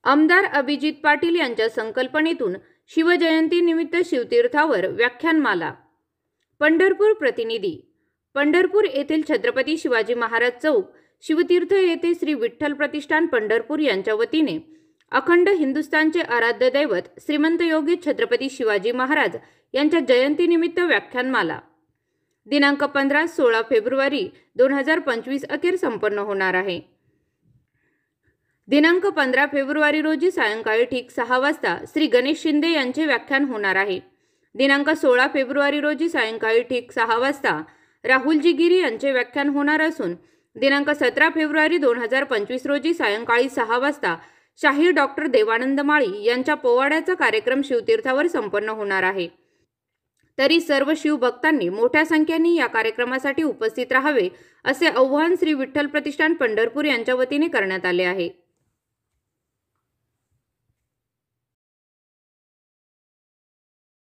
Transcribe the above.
आमदार अभिजित पाटील यांच्या संकल्पनेतून शिवजयंतीनिमित्त शिवतीर्थावर व्याख्यानमाला। पंढरपूर प्रतिनिधी। पंढरपूर येथील छत्रपती शिवाजी महाराज चौक शिवतीर्थ येथे श्री विठ्ठल प्रतिष्ठान पंढरपूर यांच्या वतीने अखंड हिंदुस्थानचे आराध्य दैवत श्रीमंत योगी छत्रपती शिवाजी महाराज यांच्या जयंतीनिमित्त व्याख्यानमाला दिनांक 15-16 फेब्रुवारी 2025 अखेर संपन्न होणार आहे। दिनांक 15 फेब्रुवारी रोजी सायंकाळी ठीक 6 वाजता श्री गणेश शिंदे यांचे व्याख्यान होणार आहे। दिनांक 16 फेब्रुवारी रोजी सायंकाळी ठीक 6 वाजता राहुलजी गिरी यांचे व्याख्यान होणार असून दिनांक 17 फेब्रुवारी 2025 रोजी सायंकाळी 6 वाजता शाहीर डॉक्टर देवानंद माळी यांच्या पोवाड्याचा कार्यक्रम शिवतीर्थावर संपन्न होणार आहे। तरी सर्व शिवभक्तांनी मोठ्या संख्येने या कार्यक्रमासाठी उपस्थित राहावे असे आवाहन श्री विठ्ठल प्रतिष्ठान पंढरपूर यांच्या वतीने करण्यात आले आहे।